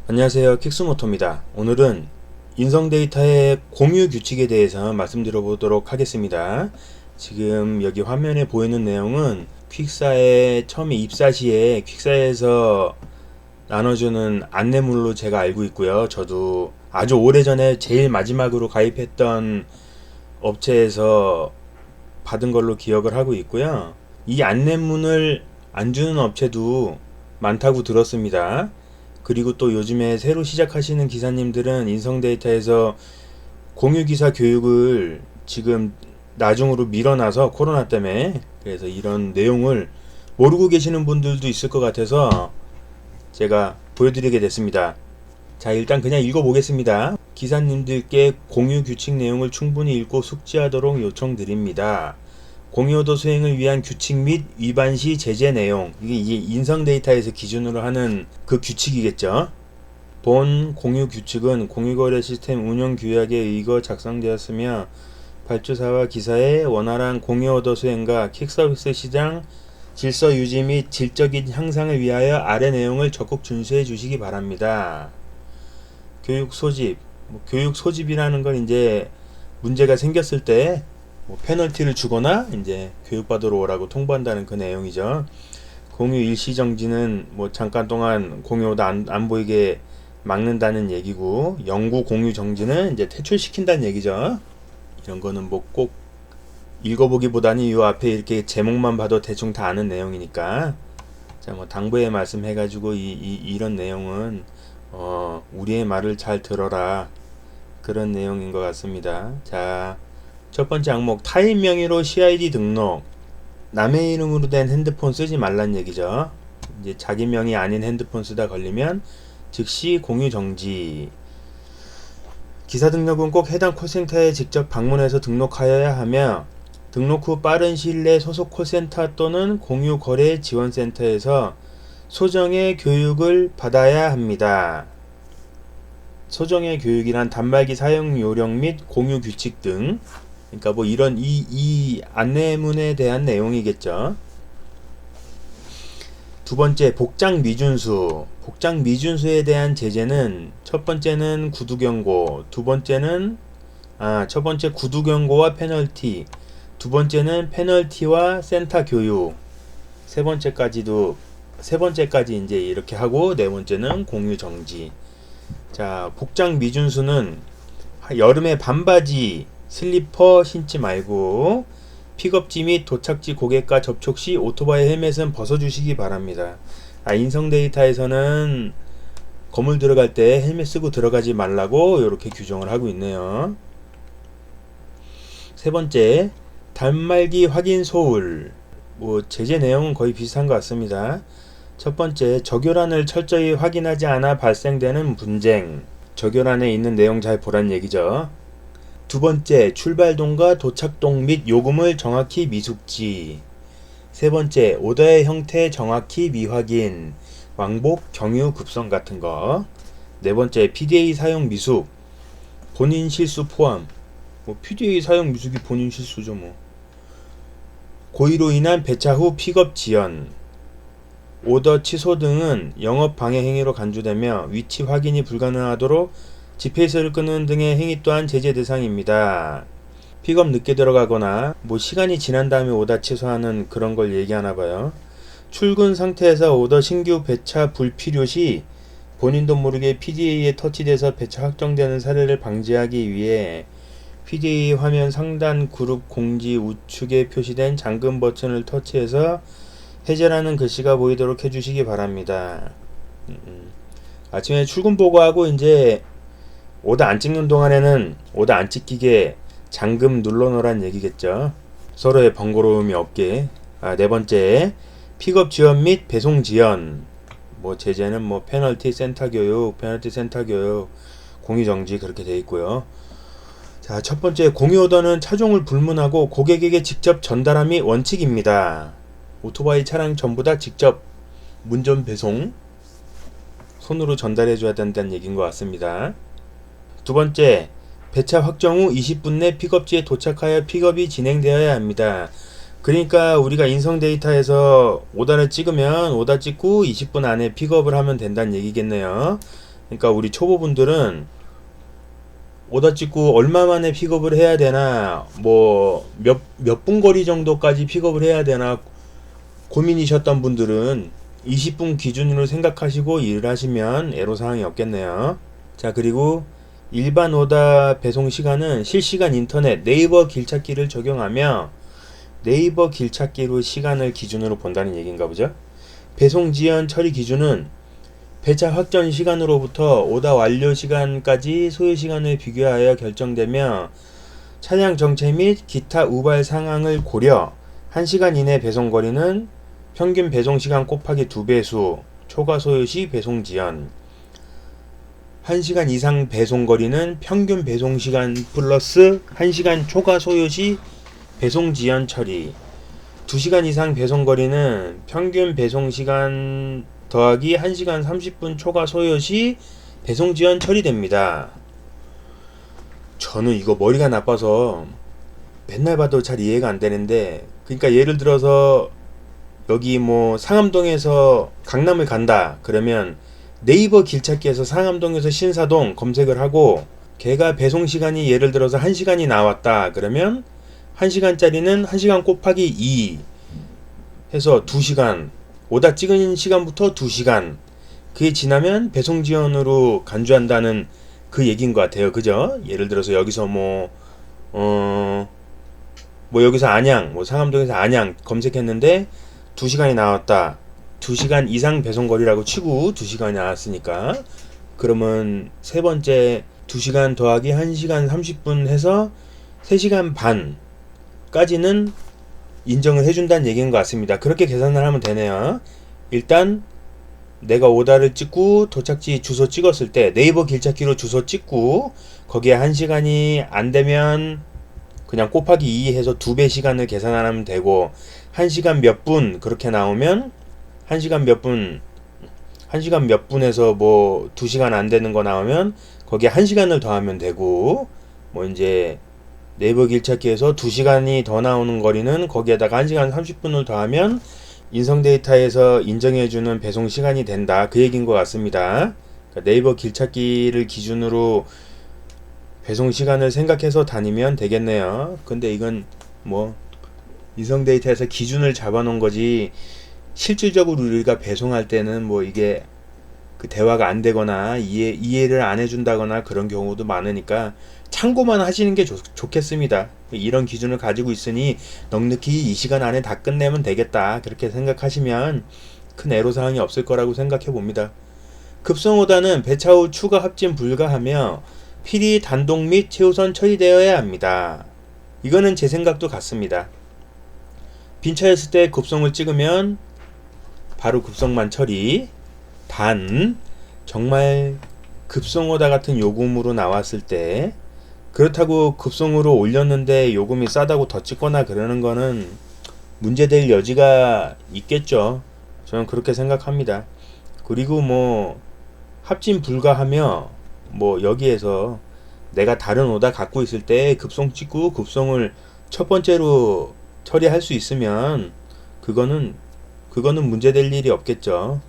안녕하세요. 킥스모토입니다. 오늘은 인성 데이터의 공유 규칙에 대해서 말씀드려 보도록 하겠습니다. 지금 여기 화면에 보이는 내용은 퀵사에 처음에 입사 시에 퀵사에서 나눠주는 안내물로 제가 알고 있고요. 저도 아주 오래전에 제일 마지막으로 가입했던 업체에서 받은 걸로 기억을 하고 있고요. 이 안내문을 안 주는 업체도 많다고 들었습니다. 그리고 또 요즘에 새로 시작하시는 기사님들은 인성 데이터에서 공유기사 교육을 지금 나중으로 밀어놔서 코로나 때문에, 그래서 이런 내용을 모르고 계시는 분들도 있을 것 같아서 제가 보여드리게 됐습니다. 자, 일단 그냥 읽어보겠습니다. 기사님들께 공유 규칙 내용을 충분히 읽고 숙지하도록 요청드립니다. 공유오더 수행을 위한 규칙 및 위반 시 제재 내용, 이게 인성 데이터에서 기준으로 하는 그 규칙이겠죠. 본 공유 규칙은 공유거래 시스템 운영 규약에 의거 작성되었으며 발주사와 기사의 원활한 공유오더 수행과 킥서비스 시장 질서 유지 및 질적인 향상을 위하여 아래 내용을 적극 준수해 주시기 바랍니다. 교육 소집, 교육 소집이라는 건 이제 문제가 생겼을 때 페널티를 주거나 이제 교육받으러 오라고 통보한다는 그 내용이죠. 공유 일시정지는 잠깐 동안 공유오더 안 보이게 막는다는 얘기고, 영구 공유 정지는 이제 퇴출시킨다는 얘기죠. 이런 거는 꼭 읽어보기보다는 이 앞에 이렇게 제목만 봐도 대충 다 아는 내용이니까. 자, 당부의 말씀 해가지고 이런 내용은 우리의 말을 잘 들어라, 그런 내용인 것 같습니다. 자, 첫 번째 항목, 타인 명의로 CID 등록. 남의 이름으로 된 핸드폰 쓰지 말란 얘기죠. 이제 자기 명의 아닌 핸드폰 쓰다 걸리면 즉시 공유 정지. 기사 등록은 꼭 해당 콜센터에 직접 방문해서 등록하여야 하며, 등록 후 빠른 시일 내 소속 콜센터 또는 공유 거래 지원센터에서 소정의 교육을 받아야 합니다. 소정의 교육이란 단말기 사용 요령 및 공유 규칙 등, 그러니까 이런 이 안내문에 대한 내용이겠죠. 두 번째, 복장 미준수. 복장 미준수에 대한 제재는 첫 번째는 구두 경고, 첫 번째 구두 경고와 페널티, 두 번째는 페널티와 센터 교육, 세 번째까지 이제 이렇게 하고, 네 번째는 공유 정지. 자, 복장 미준수는 여름에 반바지, 슬리퍼 신지 말고, 픽업지 및 도착지 고객과 접촉 시 오토바이 헬멧은 벗어주시기 바랍니다. 인성 데이터에서는 건물 들어갈 때 헬멧 쓰고 들어가지 말라고 이렇게 규정을 하고 있네요. 세 번째, 단말기 확인 소홀. 제재 내용은 거의 비슷한 것 같습니다. 첫 번째, 적요란을 철저히 확인하지 않아 발생되는 분쟁. 적요란에 있는 내용 잘 보란 얘기죠. 두 번째, 출발동과 도착동 및 요금을 정확히 미숙지. 세 번째, 오더의 형태 정확히 미확인, 왕복, 경유, 급성 같은 거. 네 번째, PDA 사용 미숙, 본인 실수 포함. PDA 사용 미숙이 본인 실수죠. 고의로 인한 배차 후 픽업 지연, 오더 취소 등은 영업 방해 행위로 간주되며 위치 확인이 불가능하도록 GPS를 끄는 등의 행위 또한 제재 대상입니다. 픽업 늦게 들어가거나 시간이 지난 다음에 오더 취소하는 그런 걸 얘기하나봐요. 출근 상태에서 오더 신규 배차 불필요 시 본인도 모르게 PDA에 터치돼서 배차 확정되는 사례를 방지하기 위해 PDA 화면 상단 그룹 공지 우측에 표시된 잠금 버튼을 터치해서 해제라는 글씨가 보이도록 해주시기 바랍니다. 아침에 출근 보고하고 이제 오더 안 찍는 동안에는 오더 안 찍히게 잠금 눌러놓으란 얘기겠죠. 서로의 번거로움이 없게. 네 번째, 픽업 지원 및 배송 지연. 제재는 페널티 센터 교육, 공유 정지 그렇게 돼 있고요. 자, 첫 번째, 공유 오더는 차종을 불문하고 고객에게 직접 전달함이 원칙입니다. 오토바이 차량 전부 다 직접 문전 배송, 손으로 전달해줘야 된다는 얘기인 것 같습니다. 두 번째, 배차 확정 후 20분 내 픽업지에 도착하여 픽업이 진행되어야 합니다. 그러니까 우리가 인성 데이터에서 오더를 찍으면 오더 찍고 20분 안에 픽업을 하면 된다는 얘기겠네요. 그러니까 우리 초보분들은 오다 찍고 얼마 만에 픽업을 해야 되나, 뭐 몇 분 거리 정도까지 픽업을 해야 되나 고민이셨던 분들은 20분 기준으로 생각하시고 일을 하시면 애로사항이 없겠네요. 자, 그리고 일반 오다 배송 시간은 실시간 인터넷 네이버 길찾기를 적용하며 네이버 길찾기로 시간을 기준으로 본다는 얘기인가 보죠. 배송 지연 처리 기준은 배차 확정 시간으로부터 오다 완료 시간까지 소요 시간을 비교하여 결정되며 차량 정체 및 기타 우발 상황을 고려 1시간 이내 배송 거리는 평균 배송 시간 곱하기 2배수 초과 소요 시 배송 지연 1시간 이상 배송 거리는 평균 배송 시간 플러스 1시간 초과 소요 시 배송 지연 처리 2시간 이상 배송 거리는 평균 배송 시간 더하기 1시간 30분 초과 소요 시 배송 지연 처리됩니다. 저는 이거 머리가 나빠서 맨날 봐도 잘 이해가 안 되는데, 그러니까 예를 들어서 여기 뭐 상암동에서 강남을 간다 그러면 네이버 길찾기에서 상암동에서 신사동 검색을 하고 걔가 배송 시간이 예를 들어서 1시간이 나왔다 그러면 1시간짜리는 1시간 곱하기 2 해서 2시간 오다 찍은 시간부터 2시간 그게 지나면 배송 지연으로 간주한다는 그 얘기인 것 같아요. 그죠? 예를 들어서 여기서 뭐 여기서 안양 상암동에서 안양 검색했는데 2시간이 나왔다. 2시간 이상 배송거리라고 치고 2시간이 나왔으니까 그러면 세 번째 2시간 더하기 1시간 30분 해서 3시간 반까지는 인정을 해준다는 얘기인 것 같습니다. 그렇게 계산을 하면 되네요. 일단 내가 오다를 찍고 도착지 주소 찍었을 때 네이버 길찾기로 주소 찍고 거기에 1시간이 안 되면 그냥 곱하기 2 해서 2배 시간을 계산하면 되고 1시간 몇 분 그렇게 나오면 1시간 몇 분에서 뭐 2시간 안 되는 거 나오면 거기에 1시간을 더하면 되고 뭐 이제 네이버 길찾기에서 2시간이 더 나오는 거리는 거기에다가 1시간 30분을 더하면 인성 데이터에서 인정해주는 배송 시간이 된다. 그 얘기인 것 같습니다. 그러니까 네이버 길찾기를 기준으로 배송 시간을 생각해서 다니면 되겠네요. 근데 이건 뭐 인성 데이터에서 기준을 잡아놓은 거지 실질적으로 우리가 배송할 때는 뭐 이게 그 대화가 안 되거나 이해를 안 해준다거나 그런 경우도 많으니까 참고만 하시는 게 좋겠습니다. 이런 기준을 가지고 있으니 넉넉히 이 시간 안에 다 끝내면 되겠다 그렇게 생각하시면 큰 애로사항이 없을 거라고 생각해 봅니다. 급송오다는 배차 후 추가 합진 불가하며 필히 단독 및 최우선 처리되어야 합니다. 이거는 제 생각도 같습니다. 빈차였을 때 급송을 찍으면 바로 급송만 처리. 단 정말 급송오다 같은 요금으로 나왔을 때 그렇다고 급송으로 올렸는데 요금이 싸다고 더 찍거나 그러는 거는 문제될 여지가 있겠죠. 저는 그렇게 생각합니다. 그리고 뭐 합진 불가하며 뭐 여기에서 내가 다른 오다 갖고 있을 때 급송 찍고 급송을 첫 번째로 처리할 수 있으면 그거는 문제될 일이 없겠죠.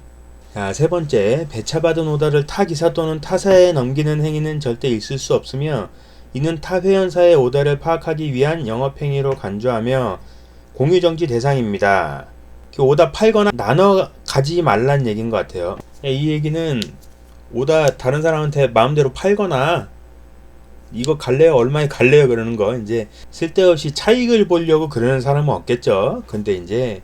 자, 세 번째, 배차받은 오다를 타 기사 또는 타사에 넘기는 행위는 절대 있을 수 없으며 이는 타 회원사의 오다를 파악하기 위한 영업행위로 간주하며 공유정지 대상입니다. 오다 팔거나 나눠 가지 말란 얘기인 것 같아요. 이 얘기는 오다 다른 사람한테 마음대로 팔거나 이거 갈래요? 얼마에 갈래요? 그러는 거 이제 쓸데없이 차익을 보려고 그러는 사람은 없겠죠. 근데 이제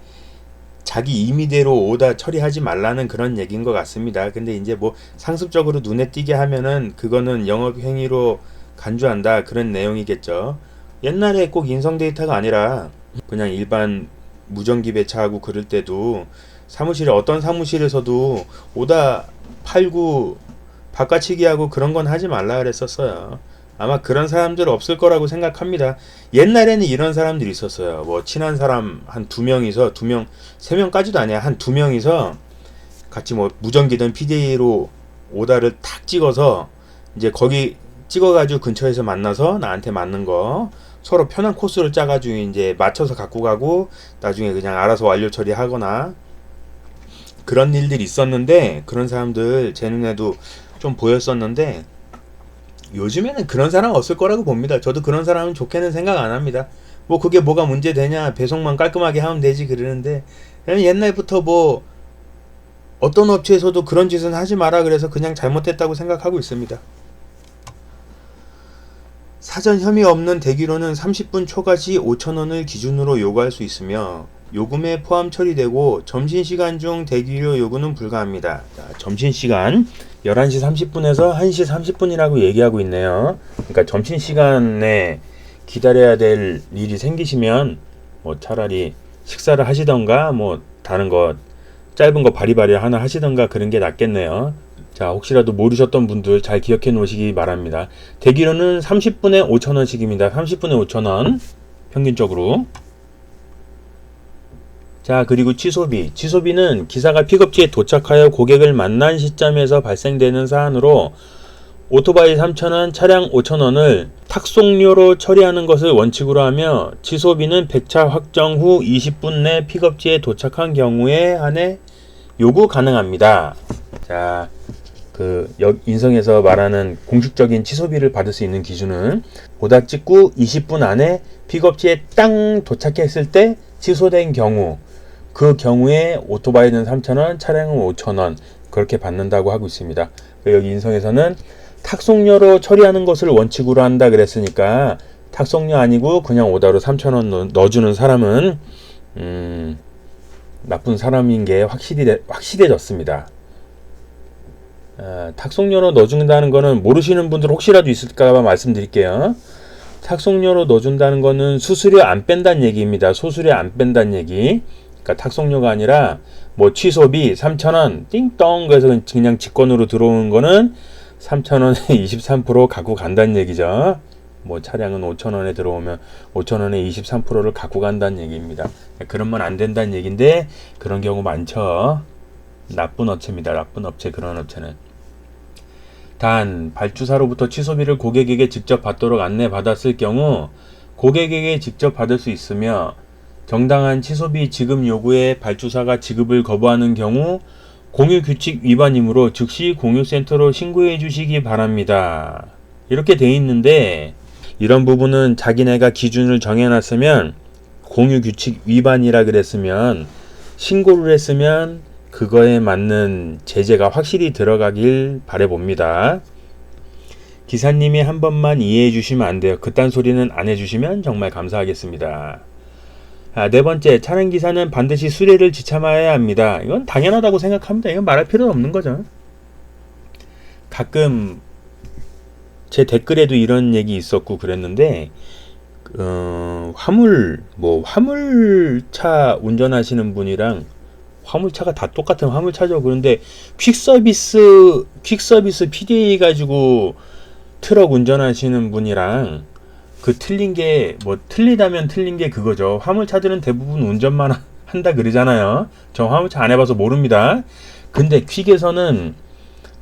자기 임의대로 오다 처리하지 말라는 그런 얘기인 것 같습니다. 근데 이제 뭐 상습적으로 눈에 띄게 하면은 그거는 영업행위로 간주한다 그런 내용이겠죠. 옛날에 꼭 인성 데이터가 아니라 그냥 일반 무전기 배차하고 그럴 때도 어떤 사무실에서도 오다 팔고 바꿔치기하고 그런 건 하지 말라 그랬었어요. 아마 그런 사람들 없을 거라고 생각합니다. 옛날에는 이런 사람들이 있었어요. 뭐 친한 사람 한 2명이서 3명까지도 아니야. 한 2명이서 같이 뭐 무전기든 PDA로 오다를 탁 찍어서 이제 거기 찍어가지고 근처에서 만나서 나한테 맞는 거 서로 편한 코스를 짜가지고 이제 맞춰서 갖고 가고 나중에 그냥 알아서 완료 처리하거나 그런 일들이 있었는데 그런 사람들 제 눈에도 좀 보였었는데 요즘에는 그런 사람 없을 거라고 봅니다. 저도 그런 사람은 좋게는 생각 안 합니다. 뭐 그게 뭐가 문제되냐, 배송만 깔끔하게 하면 되지 그러는데, 옛날부터 뭐 어떤 업체에서도 그런 짓은 하지 마라 그래서 그냥 잘못했다고 생각하고 있습니다. 사전 혐의 없는 대기료는 30분 초과 시 5,000원을 기준으로 요구할 수 있으며 요금에 포함 처리되고 점심시간 중 대기료 요구는 불가합니다. 자, 점심시간 11시 30분에서 1시 30분이라고 얘기하고 있네요. 그러니까 점심시간에 기다려야 될 일이 생기시면 뭐 차라리 식사를 하시던가 뭐 다른 거 짧은 거 바리바리 하나 하시던가 그런 게 낫겠네요. 자, 혹시라도 모르셨던 분들 잘 기억해 놓으시기 바랍니다. 대기료는 30분에 5,000원씩입니다. 30분에 5,000원 평균적으로. 자, 그리고 취소비. 취소비는 기사가 픽업지에 도착하여 고객을 만난 시점에서 발생되는 사안으로 오토바이 3,000원, 차량 5,000원을 탁송료로 처리하는 것을 원칙으로 하며 취소비는 배차 확정 후 20분 내 픽업지에 도착한 경우에 한해 요구 가능합니다. 자, 인성에서 말하는 공식적인 취소비를 받을 수 있는 기준은 보다 찍고 20분 안에 픽업지에 땅 도착했을 때 취소된 경우, 그 경우에 오토바이는 3,000원, 차량은 5,000원 그렇게 받는다고 하고 있습니다. 여기 인성에서는 탁송료로 처리하는 것을 원칙으로 한다 그랬으니까 탁송료 아니고 그냥 오다로 3,000원 넣어주는 사람은 나쁜 사람인 게 확실해졌습니다. 탁송료로 넣어준다는 거는 모르시는 분들 혹시라도 있을까봐 말씀드릴게요. 탁송료로 넣어준다는 거는 수수료 안 뺀다는 얘기입니다. 소수료 안 뺀다는 얘기. 그러니까 탁송료가 아니라 뭐 취소비 3,000원 띵똥 그래서 그냥 직권으로 들어오는 거는 3,000원에 23% 갖고 간다는 얘기죠. 뭐 차량은 5,000원에 들어오면 5,000원에 23%를 갖고 간다는 얘기입니다. 그러면 안 된다는 얘기인데 그런 경우 많죠. 나쁜 업체입니다. 나쁜 업체. 그런 업체는 단 발주사로부터 취소비를 고객에게 직접 받도록 안내받았을 경우 고객에게 직접 받을 수 있으며 정당한 취소비 지급 요구에 발주사가 지급을 거부하는 경우 공유규칙 위반이므로 즉시 공유센터로 신고해 주시기 바랍니다. 이렇게 돼 있는데 이런 부분은 자기네가 기준을 정해놨으면 공유규칙 위반이라 그랬으면 신고를 했으면 그거에 맞는 제재가 확실히 들어가길 바라봅니다. 기사님이 한 번만 이해해 주시면 안 돼요. 그딴 소리는 안 해주시면 정말 감사하겠습니다. 네 번째, 차량 기사는 반드시 수레를 지참해야 합니다. 이건 당연하다고 생각합니다. 이건 말할 필요 없는 거죠. 가끔 제 댓글에도 이런 얘기 있었고 그랬는데 화물차 운전하시는 분이랑 화물차가 다 똑같은 화물차죠. 그런데 퀵서비스 PDA 가지고 트럭 운전하시는 분이랑 그 틀린 게 틀리다면 틀린 게 그거죠. 화물차들은 대부분 운전만 한다 그러잖아요. 저 화물차 안 해봐서 모릅니다. 근데 퀵에서는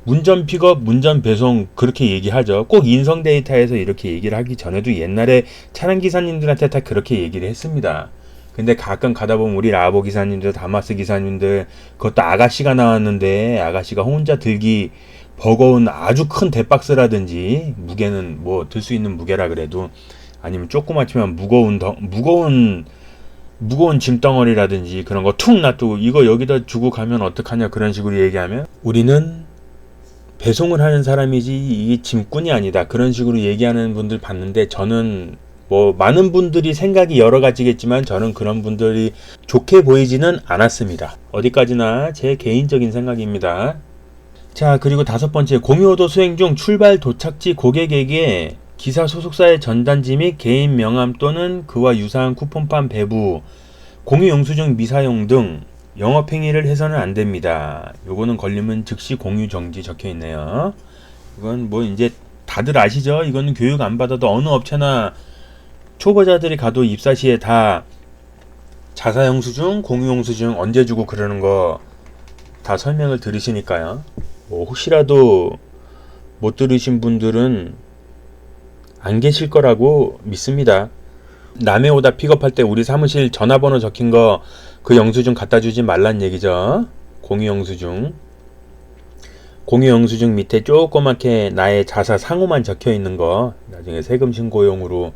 문전 픽업, 문전 배송 그렇게 얘기하죠. 꼭 인성 데이터에서 이렇게 얘기를 하기 전에도 옛날에 차량 기사님들한테 다 그렇게 얘기를 했습니다. 근데 가끔 가다 보면 우리 라보 기사님들, 다마스 기사님들 그것도 아가씨가 나왔는데 아가씨가 혼자 들기 버거운 아주 큰 대박스라든지 무게는 뭐 들 수 있는 무게라 그래도 아니면 조그맣지만 무거운 짐덩어리라든지 그런 거 툭 놔두고 이거 여기다 주고 가면 어떡하냐 그런 식으로 얘기하면 우리는 배송을 하는 사람이지 이게 짐꾼이 아니다 그런 식으로 얘기하는 분들 봤는데 저는 뭐 많은 분들이 생각이 여러 가지겠지만 저는 그런 분들이 좋게 보이지는 않았습니다. 어디까지나 제 개인적인 생각입니다. 자, 그리고 다섯 번째, 공유오도 수행 중 출발 도착지 고객에게 기사 소속사의 전단지 및 개인 명함 또는 그와 유사한 쿠폰판 배부, 공유 영수증 미사용 등 영업행위를 해서는 안 됩니다. 요거는 걸리면 즉시 공유 정지 적혀 있네요. 이건 뭐 이제 다들 아시죠? 이거는 교육 안 받아도 어느 업체나 초보자들이 가도 입사 시에 다 자사 영수증, 공유 영수증 언제 주고 그러는 거 다 설명을 들으시니까요. 뭐 혹시라도 못 들으신 분들은 안 계실 거라고 믿습니다. 남해 오다 픽업할 때 우리 사무실 전화번호 적힌 거 그 영수증 갖다 주지 말란 얘기죠. 공유 영수증. 공유 영수증 밑에 조그맣게 나의 자사 상호만 적혀 있는 거, 나중에 세금 신고용으로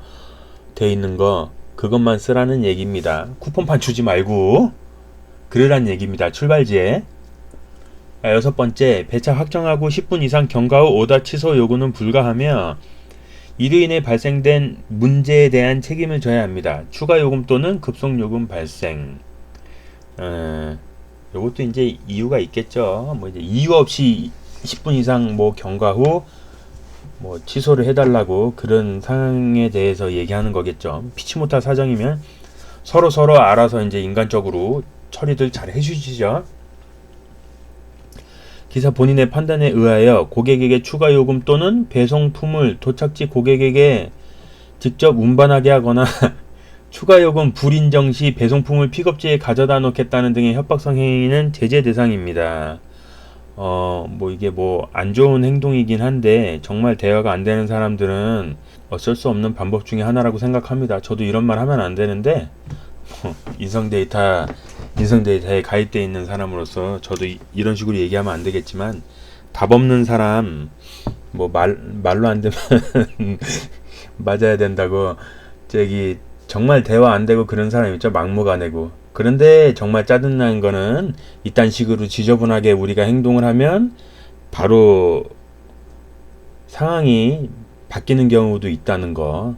돼 있는 거, 그것만 쓰라는 얘기입니다. 쿠폰판 주지 말고 그러란 얘기입니다. 출발지에. 여섯 번째, 배차 확정하고 10분 이상 경과 후 오다 취소 요구는 불가하며 이로 인해 발생된 문제에 대한 책임을 져야 합니다. 추가 요금 또는 급속 요금 발생. 요것도 이제 이유가 있겠죠. 뭐 이제 이유 없이 10분 이상 뭐 경과 후 뭐 취소를 해달라고 그런 상황에 대해서 얘기하는 거겠죠. 피치 못할 사정이면 서로 알아서 이제 인간적으로 처리들 잘 해주시죠. 기사 본인의 판단에 의하여 고객에게 추가 요금 또는 배송품을 도착지 고객에게 직접 운반하게 하거나 추가 요금 불인정 시 배송품을 픽업지에 가져다 놓겠다는 등의 협박성 행위는 제재 대상입니다. 뭐 이게 뭐 안 좋은 행동이긴 한데 정말 대화가 안 되는 사람들은 어쩔 수 없는 방법 중에 하나라고 생각합니다. 저도 이런 말 하면 안 되는데 인성데이터에 가입되어 있는 사람으로서 저도 이런 식으로 얘기하면 안 되겠지만, 답 없는 사람 뭐 말로 안 되면 맞아야 된다고, 저기 정말 대화 안 되고 그런 사람 있죠. 막무가내고. 그런데 정말 짜증나는 거는 이딴 식으로 지저분하게 우리가 행동을 하면 바로 상황이 바뀌는 경우도 있다는 거.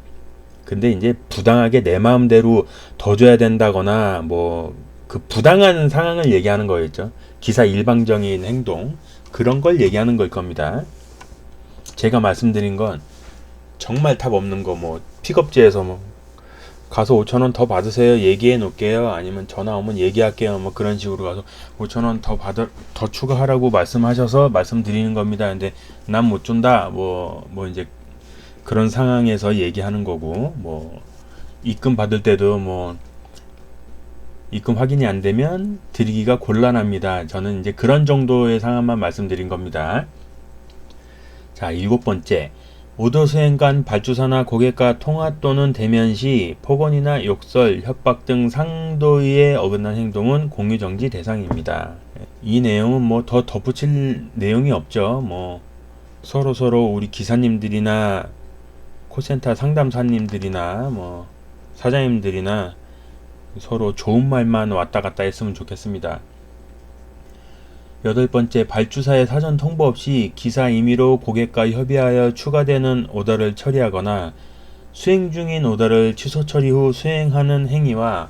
근데 이제 부당하게 내 마음대로 더 줘야 된다거나 뭐 그 부당한 상황을 얘기하는 거였죠. 기사 일방적인 행동, 그런 걸 얘기하는 걸 겁니다. 제가 말씀드린 건 정말 답 없는 거, 뭐 픽업지에서 뭐 가서 5,000원 더 받으세요, 얘기해 놓을게요, 아니면 전화 오면 얘기할게요, 뭐 그런 식으로 가서 5,000원 더 추가하라고 말씀하셔서 말씀드리는 겁니다. 근데 난 못 준다, 뭐 이제 그런 상황에서 얘기하는 거고, 뭐 입금 받을 때도 뭐 입금 확인이 안 되면 드리기가 곤란합니다. 저는 이제 그런 정도의 상황만 말씀드린 겁니다. 자, 일곱 번째, 오더 수행간 발주사나 고객과 통화 또는 대면 시 폭언이나 욕설, 협박 등 상도에 어긋난 행동은 공유정지 대상입니다. 이 내용은 뭐 더 덧붙일 내용이 없죠. 뭐 서로 우리 기사님들이나 콜센터 상담사님들이나 뭐 사장님들이나 서로 좋은 말만 왔다 갔다 했으면 좋겠습니다. 여덟 번째, 발주사의 사전 통보 없이 기사 임의로 고객과 협의하여 추가되는 오더를 처리하거나 수행 중인 오더를 취소 처리 후 수행하는 행위와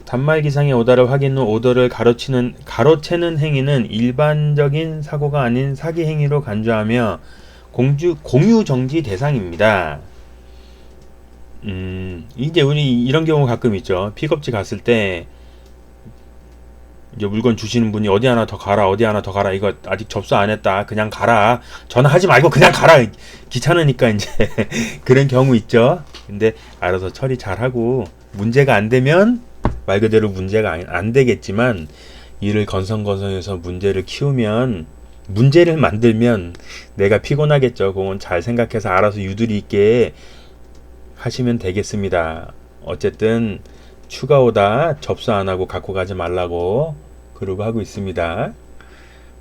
단말기상의 오더를 확인 후 오더를 가로채는 행위는 일반적인 사고가 아닌 사기 행위로 간주하며 공유정지 대상입니다. 이제 우리 이런 경우 가끔 있죠. 픽업지 갔을 때 이제 물건 주시는 분이 어디 하나 더 가라, 이거 아직 접수 안 했다, 그냥 가라, 전화하지 말고 그냥 가라, 귀찮으니까 이제 그런 경우 있죠. 근데 알아서 처리 잘하고, 문제가 안 되면 말 그대로 문제가 안 되겠지만, 일을 건성건성해서 문제를 만들면 내가 피곤하겠죠. 그건 잘 생각해서 알아서 유두리 있게 하시면 되겠습니다. 어쨌든 추가 오다 접수 안 하고 갖고 가지 말라고 그러고 하고 있습니다.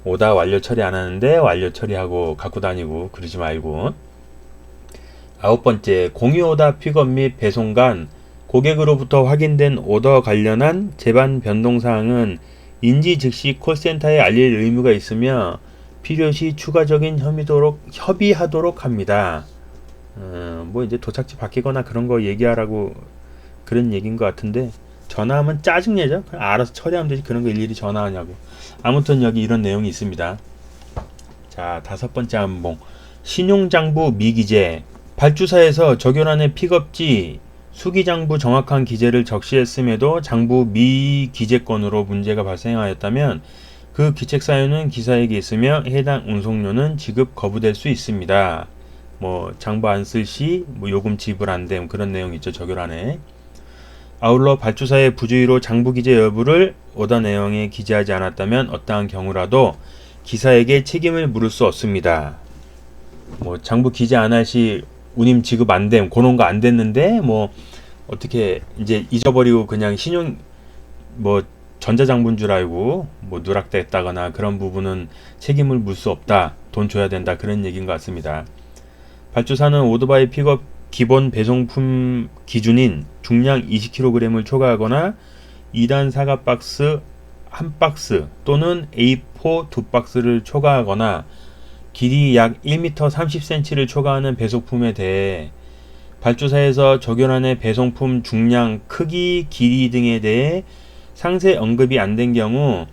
오다 완료 처리 안 하는데 완료 처리하고 갖고 다니고 그러지 말고. 아홉 번째, 공유 오다 픽업 및 배송 간 고객으로부터 확인된 오더 관련한 제반 변동 사항은 인지 즉시 콜센터에 알릴 의무가 있으며 필요시 추가적인 협의하도록 합니다. 뭐 이제 도착지 바뀌거나 그런 거 얘기하라고 그런 얘기인 것 같은데, 전화하면 짜증내죠. 알아서 처리하면 되지, 그런 거 일일이 전화하냐고. 아무튼 여기 이런 내용이 있습니다. 자, 다섯 번째 항목, 신용장부 미기재. 발주사에서 적용안의 픽업지 수기장부 정확한 기재를 적시했음에도 장부 미기재건으로 문제가 발생하였다면 그 기책 사유는 기사에게 있으며 해당 운송료는 지급 거부될 수 있습니다. 뭐 장부 안 쓸 시 뭐 요금 지불 안 됨, 그런 내용 있죠, 적용안에. 아울러 발주사의 부주의로 장부 기재 여부를 오더 내용에 기재하지 않았다면 어떠한 경우라도 기사에게 책임을 물을 수 없습니다. 뭐 장부 기재 안 할 시 운임 지급 안 됨, 그런 거 안 됐는데 뭐 어떻게 이제 잊어버리고 그냥 신용 뭐 전자장부인 줄 알고 뭐 누락됐다거나 그런 부분은 책임을 물 수 없다. 돈 줘야 된다. 그런 얘기인 것 같습니다. 발주사는 오토바이 픽업 기본 배송품 기준인 중량 20kg을 초과하거나 2단 사각 박스 1박스 또는 A4 2박스를 초과하거나 길이 약 1m 30cm를 초과하는 배송품에 대해 발주사에서 적용하는 배송품 중량, 크기, 길이 등에 대해 상세 언급이 안 된 경우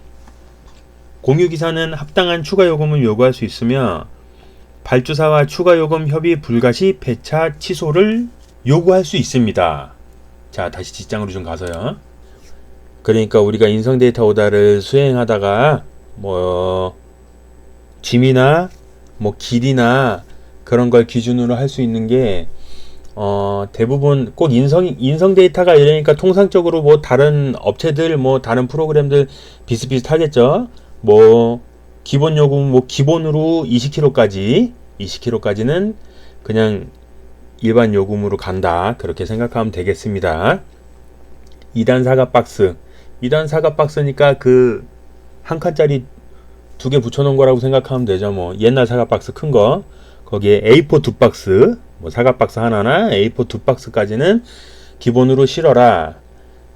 공유기사는 합당한 추가요금을 요구할 수 있으며 발주사와 추가요금 협의 불가 시 배차 취소를 요구할 수 있습니다. 자, 다시 뒷장으로 좀 가서요. 그러니까 우리가 인성 데이터 오다를 수행하다가 뭐 짐이나 뭐 길이나 그런 걸 기준으로 할 수 있는 게 대부분 꼭 인성 데이터가 이러니까 통상적으로 뭐 다른 업체들 뭐 다른 프로그램들 비슷비슷하겠죠. 뭐 기본 요금 뭐 기본으로 20kg까지는 그냥 일반 요금으로 간다. 그렇게 생각하면 되겠습니다. 2단 사각 박스니까 그 한 칸짜리 2개 붙여놓은 거라고 생각하면 되죠. 뭐 옛날 사각 박스 큰 거 거기에 A4 2박스 뭐 사각 박스 하나나 A4 2박스까지는 기본으로 실어라.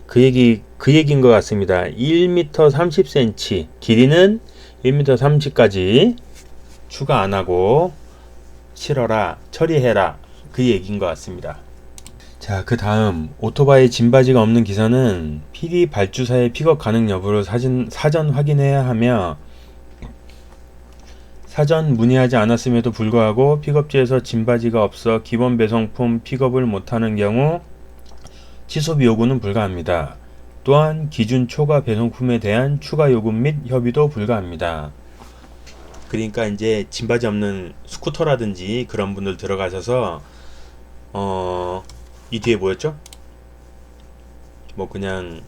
그 얘기인 것 같습니다. 1m 30cm 길이는 1m 30까지 추가 안 하고 실어라, 처리해라. 그 얘기인 것 같습니다. 자, 그 다음 오토바이 짐바지가 없는 기사는 PD 발주사의 픽업 가능 여부를 사전 확인해야 하며 사전 문의하지 않았음에도 불구하고 픽업지에서 짐바지가 없어 기본 배송품 픽업을 못하는 경우 취소비 요구는 불가합니다. 또한 기준 초과 배송품에 대한 추가 요금 및 협의도 불가합니다. 그러니까 이제 짐바지 없는 스쿠터라든지 그런 분들 들어가셔서 이 뒤에 뭐였죠? 뭐 그냥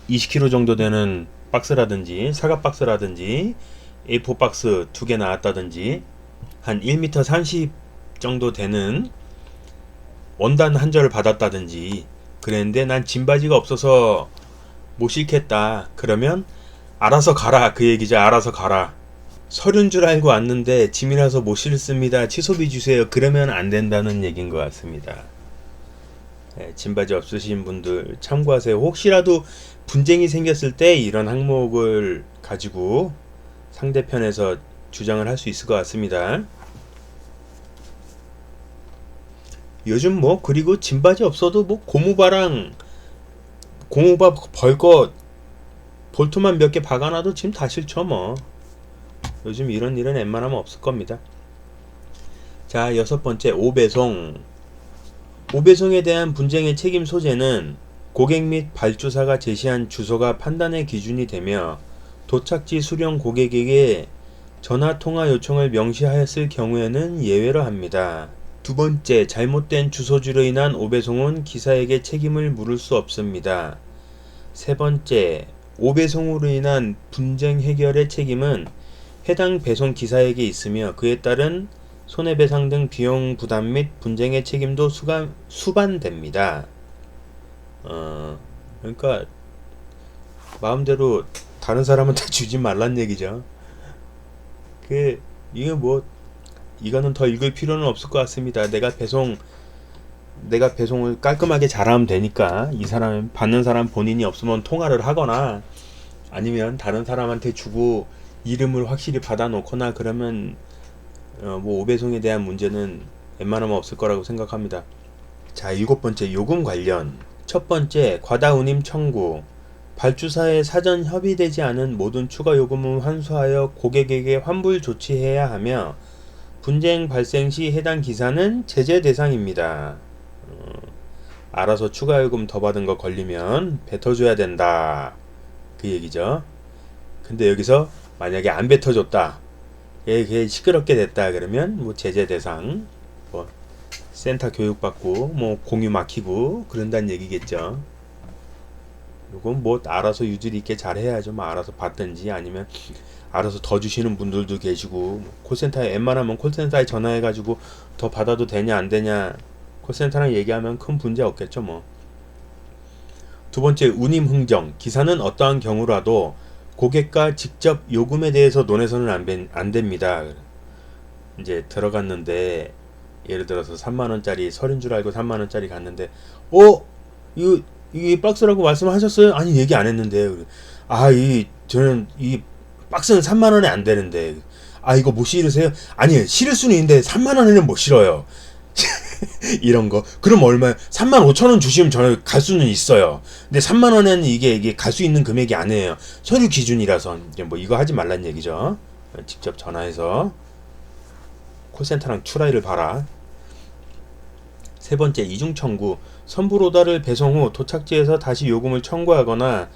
20kg 정도 되는 박스라든지 사각 박스라든지 A4 박스 2개 나왔다든지 한 1m 30 정도 되는 원단 한 절을 받았다든지 그랬는데 난 짐바지가 없어서 못 싣겠다. 그러면 알아서 가라. 그 얘기죠. 알아서 가라. 서류인 줄 알고 왔는데 짐이라서 못 싣습니다. 취소비 주세요. 그러면 안 된다는 얘기인 것 같습니다. 네, 짐바지 없으신 분들 참고하세요. 혹시라도 분쟁이 생겼을 때 이런 항목을 가지고 상대편에서 주장을 할 수 있을 것 같습니다. 요즘 뭐 그리고 짐바지 없어도 뭐 고무바랑 고무바 벌거 볼트만 몇 개 박아놔도 짐 다 실죠 뭐. 요즘 이런 일은 웬만하면 없을 겁니다. 자, 6번째 오배송에 대한 분쟁의 책임 소재는 고객 및 발주사가 제시한 주소가 판단의 기준이 되며 도착지 수령 고객에게 전화 통화 요청을 명시하였을 경우에는 예외로 합니다. 2번째, 잘못된 주소지로 인한 오배송은 기사에게 책임을 물을 수 없습니다. 3번째, 오배송으로 인한 분쟁 해결의 책임은 해당 배송 기사에게 있으며 그에 따른 손해배상 등 비용 부담 및 분쟁의 책임도 수반됩니다. 그러니까 마음대로 다른 사람한테 주지 말란 얘기죠. 이거는 더 읽을 필요는 없을 것 같습니다. 내가 배송을 깔끔하게 잘하면 되니까 이 사람 받는 사람 본인이 없으면 통화를 하거나 아니면 다른 사람한테 주고 이름을 확실히 받아놓거나 그러면 뭐 오배송에 대한 문제는 웬만하면 없을 거라고 생각합니다. 자, 7번째 요금 관련. 첫 번째, 과다 운임 청구. 발주사에 사전 협의되지 않은 모든 추가 요금은 환수하여 고객에게 환불 조치해야 하며 분쟁 발생 시 해당 기사는 제재 대상입니다. 알아서 추가 요금 더 받은 거 걸리면 뱉어줘야 된다. 그 얘기죠. 근데 여기서 만약에 안 뱉어줬다. 얘 시끄럽게 됐다. 그러면 뭐 제재 대상, 뭐 센터 교육받고 뭐 공유 막히고 그런다는 얘기겠죠. 요건 뭐 알아서 유질 있게 잘 해야죠. 뭐 알아서 받든지 아니면 알아서 더 주시는 분들도 계시고 콜센터에 웬만하면 콜센터에 전화해가지고 더 받아도 되냐 안 되냐 콜센터랑 얘기하면 큰 문제 없겠죠 뭐. 두 번째, 운임 흥정. 기사는 어떠한 경우라도 고객과 직접 요금에 대해서 논해서는 안 됩니다. 이제 들어갔는데 예를 들어서 3만원짜리 서류인 줄 알고 3만원짜리 갔는데 이거 이 박스라고 말씀하셨어요? 아니, 얘기 안 했는데. 저는 이 박스는 3만원에 안 되는데. 이거 못 실으세요? 아니, 실을 수는 있는데 3만원에는 못 실어요. 이런 거. 그럼 얼마요? 35,000원 주시면 저는 갈 수는 있어요. 근데 3만원에는 이게 갈 수 있는 금액이 아니에요. 서류 기준이라서. 이제 뭐 이거 하지 말란 얘기죠. 직접 전화해서 콜센터랑 추라이를 봐라. 세 번째, 이중 청구. 선불오다를 배송 후 도착지에서 다시 요금을 청구하거나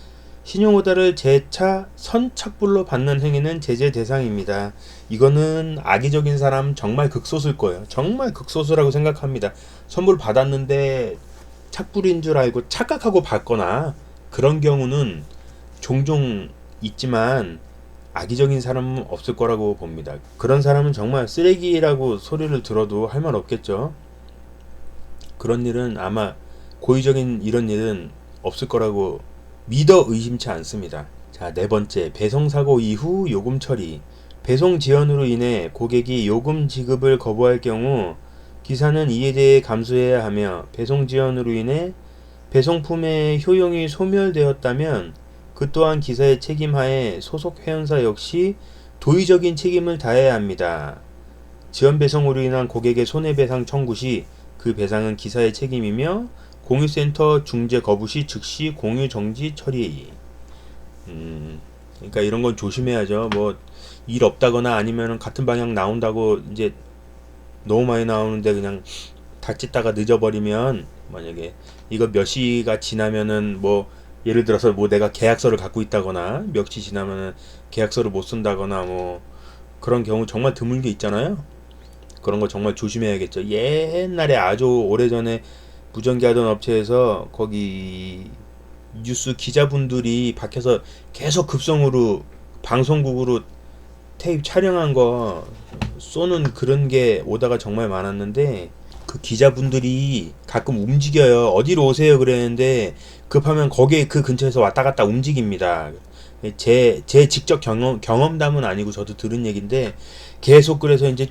신용오다를 재차 선착불로 받는 행위는 제재 대상입니다. 이거는 악의적인 사람 정말 극소수일 거예요. 정말 극소수라고 생각합니다. 선불 받았는데 착불인 줄 알고 착각하고 받거나 그런 경우는 종종 있지만 악의적인 사람은 없을 거라고 봅니다. 그런 사람은 정말 쓰레기라고 소리를 들어도 할 말 없겠죠. 그런 일은 아마 고의적인 이런 일은 없을 거라고 믿어 의심치 않습니다. 자, 네 번째, 배송사고 이후 요금 처리. 배송 지연으로 인해 고객이 요금 지급을 거부할 경우 기사는 이에 대해 감수해야 하며, 배송 지연으로 인해 배송품의 효용이 소멸되었다면 그 또한 기사의 책임하에 소속 회원사 역시 도의적인 책임을 다해야 합니다. 지연 배송으로 인한 고객의 손해배상 청구 시 그 배상은 기사의 책임이며, 공유센터 중재 거부 시 즉시 공유 정지 처리. 그러니까 이런 건 조심해야죠. 뭐 일 없다거나 아니면 같은 방향 나온다고 이제 너무 많이 나오는데 그냥 다 찢다가 늦어버리면, 만약에 이거 몇 시가 지나면은 뭐 예를 들어서 뭐 내가 계약서를 갖고 있다거나 몇 시 지나면은 계약서를 못 쓴다거나 뭐 그런 경우 정말 드물게 있잖아요. 그런 거 정말 조심해야겠죠. 옛날에 아주 오래전에 무전기 하던 업체에서 거기 뉴스 기자분들이 밖에서 계속 급성으로 방송국으로 테이프 촬영한 거 쏘는 그런 게 오다가 정말 많았는데, 그 기자분들이 가끔 움직여요. 어디로 오세요 그랬는데 급하면 거기에 그 근처에서 왔다 갔다 움직입니다. 제 직접 경험담은 아니고 저도 들은 얘기인데, 계속 그래서 이제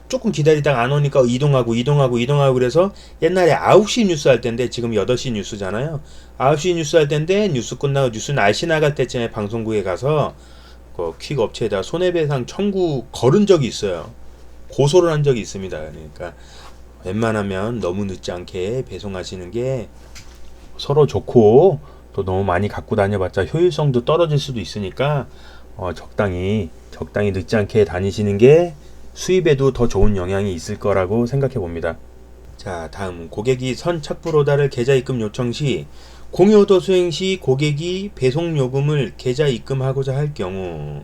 조금 기다리다가 안 오니까 이동하고 그래서 옛날에 9시 뉴스 할 때인데 지금 8시 뉴스잖아요. 9시 뉴스 할 때인데 뉴스 끝나고 뉴스 날씨 나갈 때쯤에 방송국에 가서 퀵 업체에다 손해배상 청구 걸은 적이 있어요. 고소를 한 적이 있습니다. 그러니까 웬만하면 너무 늦지 않게 배송하시는 게 서로 좋고, 또 너무 많이 갖고 다녀봤자 효율성도 떨어질 수도 있으니까 적당히 늦지 않게 다니시는 게 수입에도 더 좋은 영향이 있을 거라고 생각해 봅니다. 자, 다음, 고객이 선착불오다를 계좌 입금 요청 시 공유오더 수행 시 고객이 배송 요금을 계좌 입금하고자 할 경우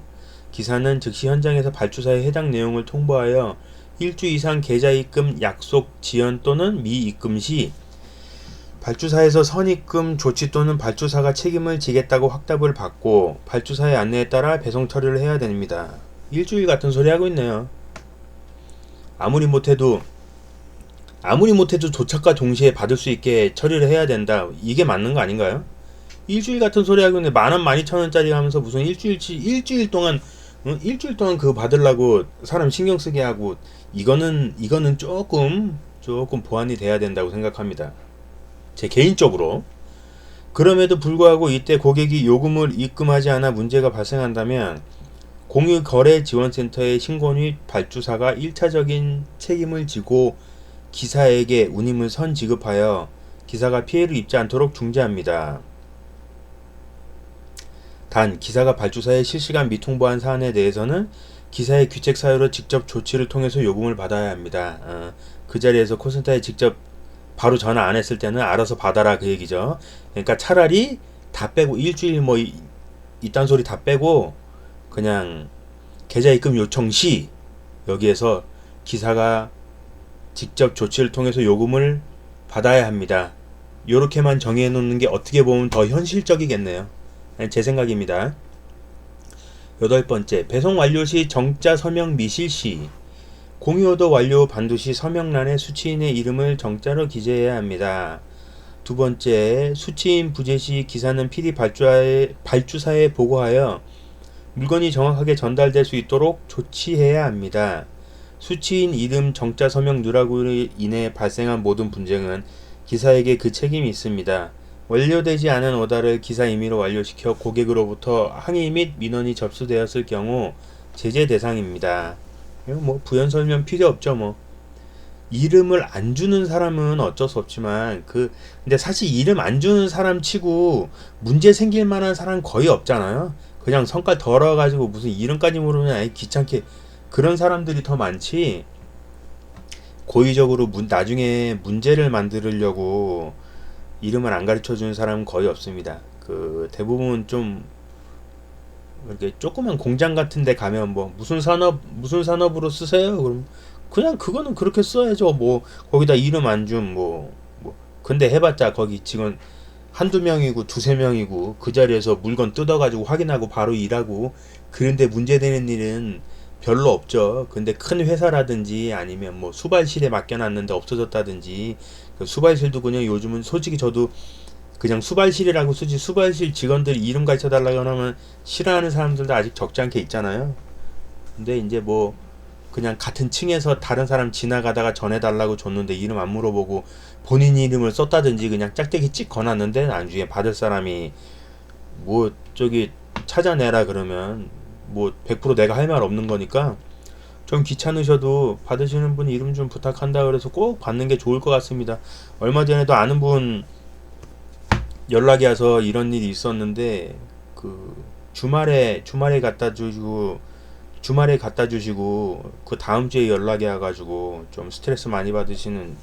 기사는 즉시 현장에서 발주사에 해당 내용을 통보하여 일주 이상 계좌 입금 약속 지연 또는 미입금 시 발주사에서 선입금 조치 또는 발주사가 책임을 지겠다고 확답을 받고 발주사의 안내에 따라 배송 처리를 해야 됩니다. 일주일 같은 소리 하고 있네요. 아무리 못해도 도착과 동시에 받을 수 있게 처리를 해야 된다. 이게 맞는 거 아닌가요? 일주일 같은 소리 하고 있는데 12,000원짜리 하면서 무슨 일주일 동안 그거 받으려고 사람 신경 쓰게 하고, 이거는 조금 보완이 돼야 된다고 생각합니다. 제 개인적으로. 그럼에도 불구하고 이때 고객이 요금을 입금하지 않아 문제가 발생한다면 공유거래지원센터에 신고 및 발주사가 1차적인 책임을 지고 기사에게 운임을 선지급하여 기사가 피해를 입지 않도록 중재합니다. 단, 기사가 발주사에 실시간 미통보한 사안에 대해서는 기사의 귀책 사유로 직접 조치를 통해서 요금을 받아야 합니다. 그 자리에서 콜센터에 직접 바로 전화 안 했을 때는 알아서 받아라, 그 얘기죠. 그러니까 차라리 다 빼고 일주일 뭐 이딴 소리 다 빼고 그냥 계좌 입금 요청 시 여기에서 기사가 직접 조치를 통해서 요금을 받아야 합니다. 요렇게만 정해 놓는 게 어떻게 보면 더 현실적이겠네요. 제 생각입니다. 8번째, 배송 완료 시 정자 서명 미실 시 공유오더 완료 반드시 서명란에 수취인의 이름을 정자로 기재해야 합니다. 두 번째, 수취인 부재 시 기사는 PD 발주사에 보고하여 물건이 정확하게 전달될 수 있도록 조치해야 합니다. 수취인 이름 정자 서명 누락으로 인해 발생한 모든 분쟁은 기사에게 그 책임이 있습니다. 완료되지 않은 오다를 기사 임의로 완료시켜 고객으로부터 항의 및 민원이 접수되었을 경우 제재 대상입니다. 이거 뭐 부연 설명 필요 없죠. 뭐 이름을 안 주는 사람은 어쩔 수 없지만 근데 사실 이름 안 주는 사람 치고 문제 생길 만한 사람 거의 없잖아요. 그냥 성깔 더러워가지고 무슨 이름까지 모르면 아예 귀찮게 그런 사람들이 더 많지. 고의적으로 나중에 문제를 만들려고 이름을 안 가르쳐 주는 사람은 거의 없습니다. 대부분 좀 이렇게 조그만 공장 같은 데 가면 뭐 무슨 산업으로 쓰세요? 그럼 그냥 그거는 그렇게 써야죠. 뭐 거기다 이름 안 줌 근데 해봤자 거기 직원 한두 명이고 두세 명이고 그 자리에서 물건 뜯어가지고 확인하고 바로 일하고 그런데 문제되는 일은 별로 없죠. 근데 큰 회사라든지 아니면 뭐 수발실에 맡겨놨는데 없어졌다든지 그 수발실도 그냥 요즘은 솔직히 저도 그냥 수발실이라고 쓰지 수발실 직원들 이름 가르쳐 달라고 하면 싫어하는 사람들도 아직 적지 않게 있잖아요. 근데 이제 뭐 그냥 같은 층에서 다른 사람 지나가다가 전해달라고 줬는데 이름 안 물어보고 본인 이름을 썼다든지 그냥 짝대기 찍 거놨는데 나중에 받을 사람이 뭐 저기 찾아내라 그러면 뭐 100% 내가 할 말 없는 거니까 좀 귀찮으셔도 받으시는 분 이름 좀 부탁한다 그래서 꼭 받는 게 좋을 것 같습니다. 얼마 전에도 아는 분 연락이 와서 이런 일이 있었는데 주말에 갖다 주시고 그 다음 주에 연락이 와가지고 좀 스트레스 많이 받으시는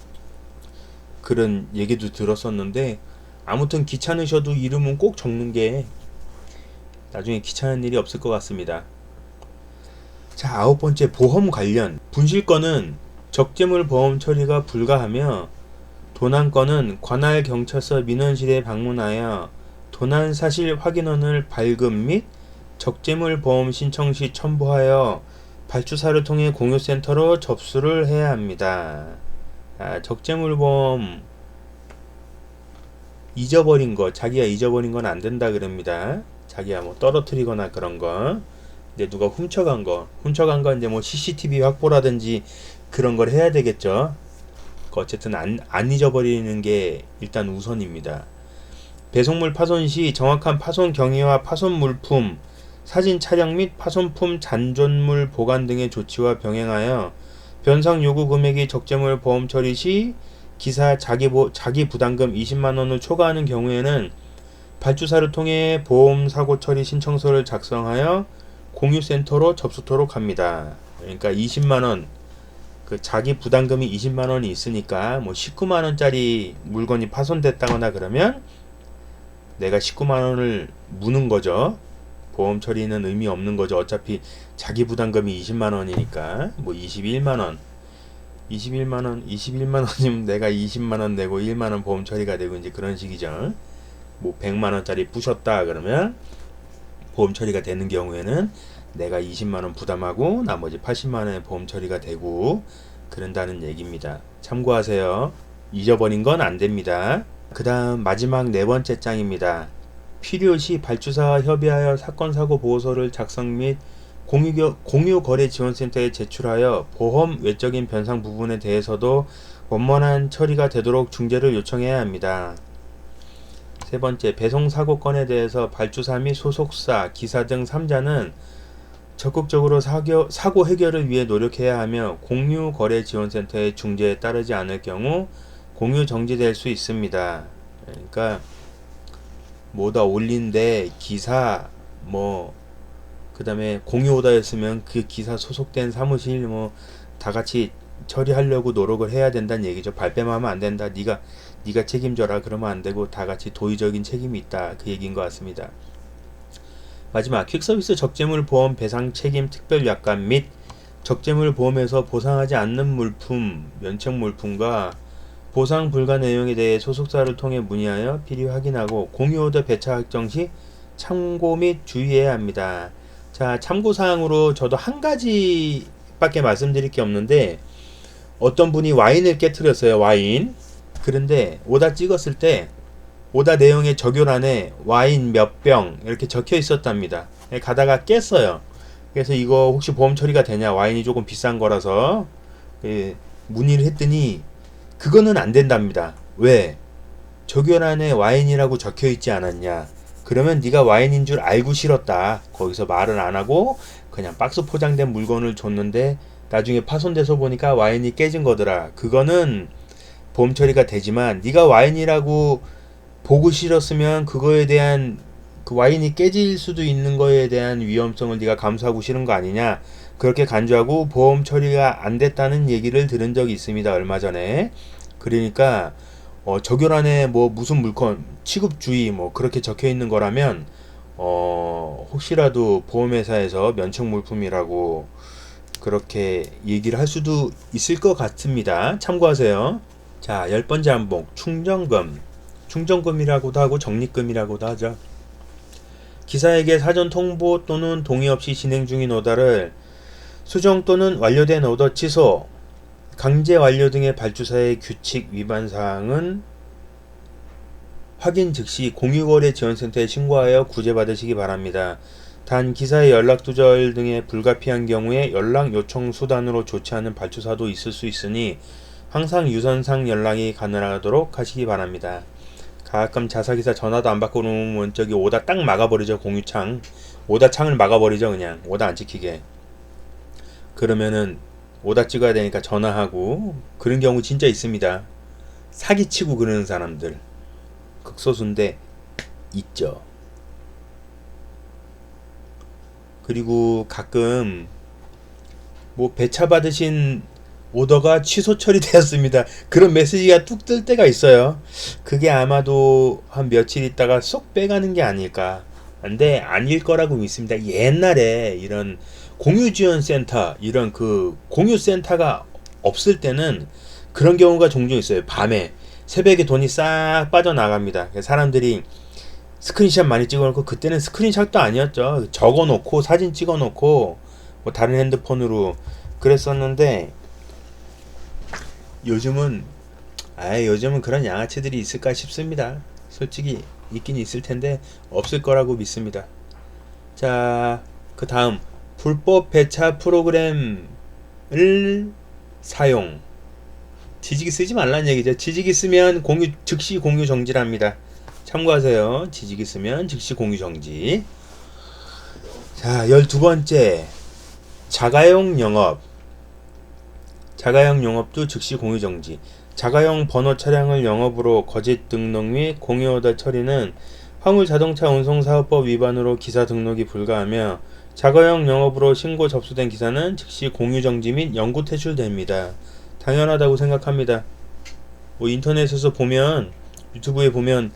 그런 얘기도 들었었는데 아무튼 귀찮으셔도 이름은 꼭 적는 게 나중에 귀찮은 일이 없을 것 같습니다. 자, 아홉 번째, 보험 관련 분실건은 적재물 보험 처리가 불가하며 도난건은 관할 경찰서 민원실에 방문하여 도난 사실 확인원을 발급 및 적재물 보험 신청 시 첨부하여 발주사를 통해 공유센터로 접수를 해야 합니다. 적재물 보험 잊어버린 거, 자기가 잊어버린 건 안 된다 그럽니다. 자기가 뭐 떨어뜨리거나 그런 거. 근데 누가 훔쳐간 거 이제 뭐 CCTV 확보라든지 그런 걸 해야 되겠죠. 어쨌든 안 잊어버리는 게 일단 우선입니다. 배송물 파손 시 정확한 파손 경위와 파손 물품, 사진 촬영 및 파손품 잔존물 보관 등의 조치와 병행하여 변상 요구 금액이 적재물 보험 처리 시 기사 자기 부담금 20만원을 초과하는 경우에는 발주사를 통해 보험 사고 처리 신청서를 작성하여 공유센터로 접수토록 합니다. 그러니까 20만원 자기 부담금이 20만원이 있으니까 뭐 19만원짜리 물건이 파손됐다거나 그러면 내가 19만원을 무는 거죠. 보험 처리는 의미 없는 거죠. 어차피 자기 부담금이 20만원이니까 뭐 21만원이면 내가 20만원 내고 1만원 보험 처리가 되고 이제 그런 식이죠. 뭐 100만원짜리 부셨다 그러면 보험 처리가 되는 경우에는 내가 20만원 부담하고 나머지 80만원의 보험 처리가 되고 그런다는 얘기입니다. 참고하세요. 잊어버린 건 안 됩니다. 그 다음 마지막 네 번째 장입니다. 필요시 발주사와 협의하여 사건 사고 보고서를 작성 및 공유거래지원센터에 제출하여 보험 외적인 변상 부분에 대해서도 원만한 처리가 되도록 중재를 요청해야 합니다. 세 번째, 배송 사고 건에 대해서 발주사 및 소속사, 기사 등 3자는 적극적으로 사고 해결을 위해 노력해야 하며 공유거래지원센터의 중재에 따르지 않을 경우 공유 정지될 수 있습니다. 그러니까 뭐다 올린데 기사 그 다음에 공유 오다였으면 그 기사 소속된 사무실 다 같이 처리하려고 노력을 해야 된다는 얘기죠. 발뺌하면 안 된다. 네가 책임져라 그러면 안 되고 다 같이 도의적인 책임이 있다. 그 얘기인 것 같습니다. 마지막 퀵서비스 적재물 보험 배상 책임 특별 약관 및 적재물 보험에서 보상하지 않는 물품, 면책 물품과 보상 불가 내용에 대해 소속사를 통해 문의하여 필히 확인하고 공유오더 배차 확정 시 참고 및 주의해야 합니다. 자, 참고사항으로 저도 한 가지밖에 말씀드릴 게 없는데 어떤 분이 와인을 깨트렸어요. 와인. 그런데 오다 찍었을 때 오다 내용의 적요란에 와인 몇 병 이렇게 적혀 있었답니다. 가다가 깼어요. 그래서 이거 혹시 보험 처리가 되냐, 와인이 조금 비싼 거라서 문의를 했더니 그거는 안 된답니다. 왜? 적요란에 와인이라고 적혀 있지 않았냐. 그러면 네가 와인인 줄 알고 실었다. 거기서 말을 안 하고 그냥 박스 포장된 물건을 줬는데 나중에 파손돼서 보니까 와인이 깨진 거더라. 그거는 보험 처리가 되지만 네가 와인이라고 보고 실었으면 그거에 대한 그 와인이 깨질 수도 있는 거에 대한 위험성을 네가 감수하고 실은 거 아니냐. 그렇게 간주하고 보험 처리가 안 됐다는 얘기를 들은 적이 있습니다. 얼마 전에. 그러니까 적요란에 뭐 무슨 물건 취급주의 뭐 그렇게 적혀 있는 거라면 혹시라도 보험회사에서 면책 물품이라고 그렇게 얘기를 할 수도 있을 것 같습니다. 참고하세요. 자, 10번째 항목 충전금. 충전금이라고도 하고 적립금이라고도 하죠. 기사에게 사전 통보 또는 동의 없이 진행 중인 오다를 수정 또는 완료된 오더 취소, 강제 완료 등의 발주사의 규칙 위반 사항은 확인 즉시 공유거래지원센터에 신고하여 구제받으시기 바랍니다. 단 기사의 연락 두절 등의 불가피한 경우에 연락 요청 수단으로 조치하는 발주사도 있을 수 있으니 항상 유선상 연락이 가능하도록 하시기 바랍니다. 가끔 자사기사 전화도 안 받고 놓으면 저기 오다 딱 막아버리죠. 공유창 오다 창을 막아버리죠. 그냥 오다 안 찍히게. 그러면은 오다 찍어야 되니까 전화하고 그런 경우 진짜 있습니다. 사기치고 그러는 사람들 극소수인데 있죠. 그리고 가끔 뭐 배차 받으신 오더가 취소 처리되었습니다. 그런 메시지가 뚝 뜰 때가 있어요. 그게 아마도 한 며칠 있다가 쏙 빼가는 게 아닐까. 근데 아닐 거라고 믿습니다. 옛날에 이런 공유지원센터 이런 그 공유센터가 없을 때는 그런 경우가 종종 있어요. 밤에 새벽에 돈이 싹 빠져나갑니다. 사람들이 스크린샷 많이 찍어놓고, 그때는 스크린샷도 아니었죠. 적어놓고 사진 찍어놓고 뭐 다른 핸드폰으로 그랬었는데 요즘은 요즘은 그런 양아치들이 있을까 싶습니다. 솔직히 있긴 있을 텐데 없을 거라고 믿습니다. 자, 그 다음 불법 배차 프로그램을 사용. 지지기 쓰지 말라는 얘기죠. 지지기 쓰면 즉시 공유 정지랍니다. 참고하세요. 지지기 쓰면 즉시 공유 정지. 자, 12번째 자가용 영업. 자가용 영업도 즉시 공유 정지. 자가용 번호 차량을 영업으로 거짓 등록 및 공유 오더 처리는 화물자동차 운송사업법 위반으로 기사 등록이 불가하며 자가용 영업으로 신고 접수된 기사는 즉시 공유 정지 및 영구 퇴출됩니다. 당연하다고 생각합니다. 뭐 인터넷에서 보면, 유튜브에 보면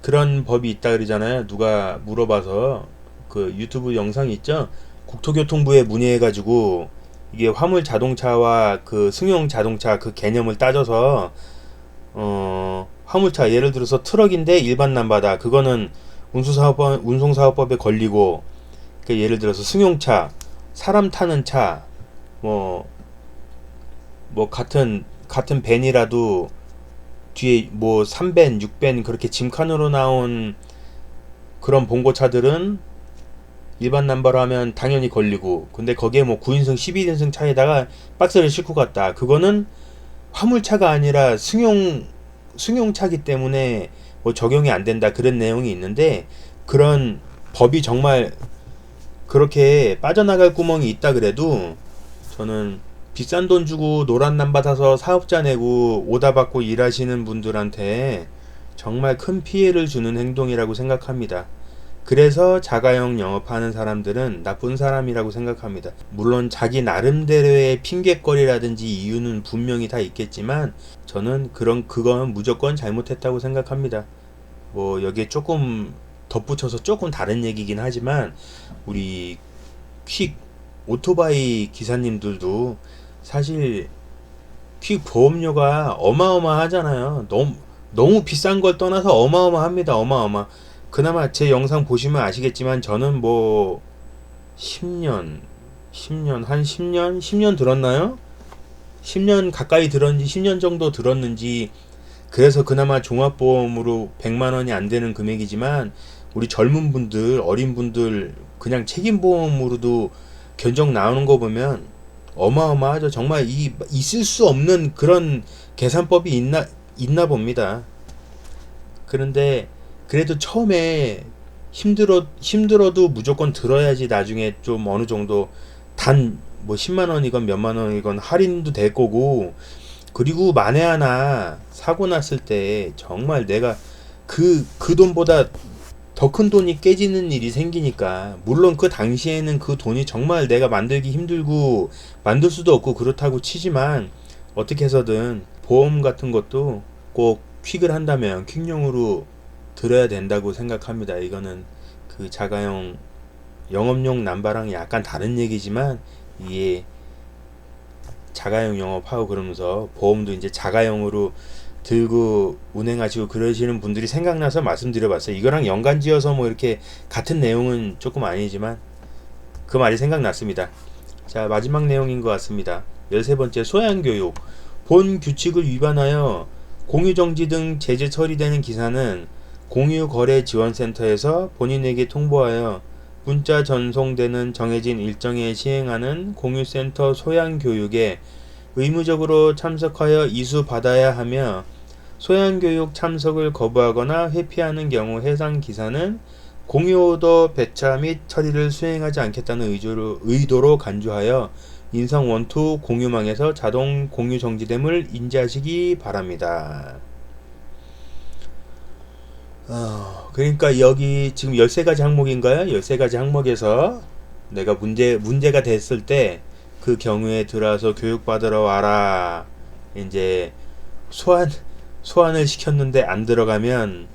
그런 법이 있다 그러잖아요. 누가 물어봐서 그 유튜브 영상이 있죠. 국토교통부에 문의해가지고 이게 화물 자동차와 그 승용 자동차 그 개념을 따져서 화물차 예를 들어서 트럭인데 일반 남바다, 그거는 운송사업법에 걸리고, 그 예를 들어서 승용차 사람 타는 차 뭐 같은 밴이라도 뒤에 뭐 3밴 6밴 그렇게 짐칸으로 나온 그런 봉고차들은 일반 남바로 하면 당연히 걸리고, 근데 거기에 뭐 9인승 12인승 차에다가 박스를 싣고 갔다, 그거는 화물차가 아니라 승용차기 때문에 뭐 적용이 안 된다, 그런 내용이 있는데, 그런 법이 정말 그렇게 빠져나갈 구멍이 있다 그래도 저는 비싼 돈 주고 노란 남바 타서 사업자 내고 오다 받고 일하시는 분들한테 정말 큰 피해를 주는 행동이라고 생각합니다. 그래서 자가용 영업하는 사람들은 나쁜 사람이라고 생각합니다. 물론 자기 나름대로의 핑곗거리라든지 이유는 분명히 다 있겠지만 저는 그건 무조건 잘못했다고 생각합니다. 뭐 여기에 조금 덧붙여서 조금 다른 얘기긴 하지만 우리 퀵 오토바이 기사님들도 사실 퀵 보험료가 어마어마하잖아요. 너무 비싼 걸 떠나서 어마어마합니다. 어마어마. 그나마 제 영상 보시면 아시겠지만 저는 뭐 10년 들었나요? 10년 가까이 들었는지 10년 정도 들었는지 그래서 그나마 종합보험으로 100만 원이 안 되는 금액이지만 우리 젊은 분들, 어린 분들 그냥 책임보험으로도 견적 나오는 거 보면 어마어마하죠. 정말 있을 수 없는 그런 계산법이 있나 봅니다. 그런데 그래도 처음에 힘들어도 무조건 들어야지 나중에 좀 어느 정도 단 뭐 10만 원이건 몇만 원이건 할인도 될 거고, 그리고 만에 하나 사고 났을 때 정말 내가 그 돈보다 더 큰 돈이 깨지는 일이 생기니까, 물론 그 당시에는 그 돈이 정말 내가 만들기 힘들고 만들 수도 없고 그렇다고 치지만 어떻게 해서든 보험 같은 것도 꼭 퀵을 한다면 퀵용으로 들어야 된다고 생각합니다. 이거는 그 자가용 영업용 남바랑 약간 다른 얘기지만, 이게 자가용 영업하고 그러면서 보험도 이제 자가용으로 들고 운행하시고 그러시는 분들이 생각나서 말씀드려봤어요. 이거랑 연관지어서 뭐 이렇게 같은 내용은 조금 아니지만 그 말이 생각났습니다. 자, 마지막 내용인 것 같습니다. 13번째, 소양교육. 본 규칙을 위반하여 공유정지 등 제재 처리되는 기사는 공유거래지원센터에서 본인에게 통보하여 문자 전송되는 정해진 일정에 시행하는 공유센터 소양교육에 의무적으로 참석하여 이수받아야 하며, 소양교육 참석을 거부하거나 회피하는 경우 해당 기사는 공유오더 배차 및 처리를 수행하지 않겠다는 의도로 간주하여 인성원투 공유망에서 자동 공유 정지됨을 인지하시기 바랍니다. 그러니까 여기 지금 13가지 항목인가요? 13가지 항목에서 내가 문제가 됐을 때 그 경우에 들어와서 교육받으러 와라. 이제 소환을 시켰는데 안 들어가면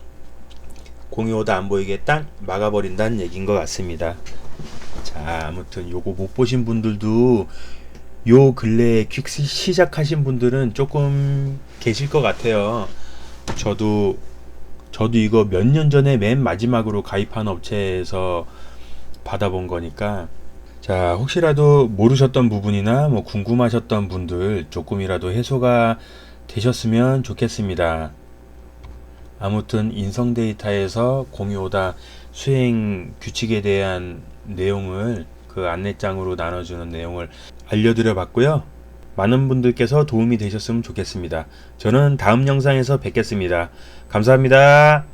공유오더 안 보이게 딱 막아버린다는 얘기인 것 같습니다. 자, 아무튼 요거 못 보신 분들도 요 근래에 퀵 시작하신 분들은 조금 계실 것 같아요. 저도 이거 몇 년 전에 맨 마지막으로 가입한 업체에서 받아본 거니까, 자, 혹시라도 모르셨던 부분이나 뭐 궁금하셨던 분들 조금이라도 해소가 되셨으면 좋겠습니다. 아무튼 인성데이터에서 공유오다 수행 규칙에 대한 내용을 그 안내장으로 나눠주는 내용을 알려드려 봤고요. 많은 분들께서 도움이 되셨으면 좋겠습니다. 저는 다음 영상에서 뵙겠습니다. 감사합니다.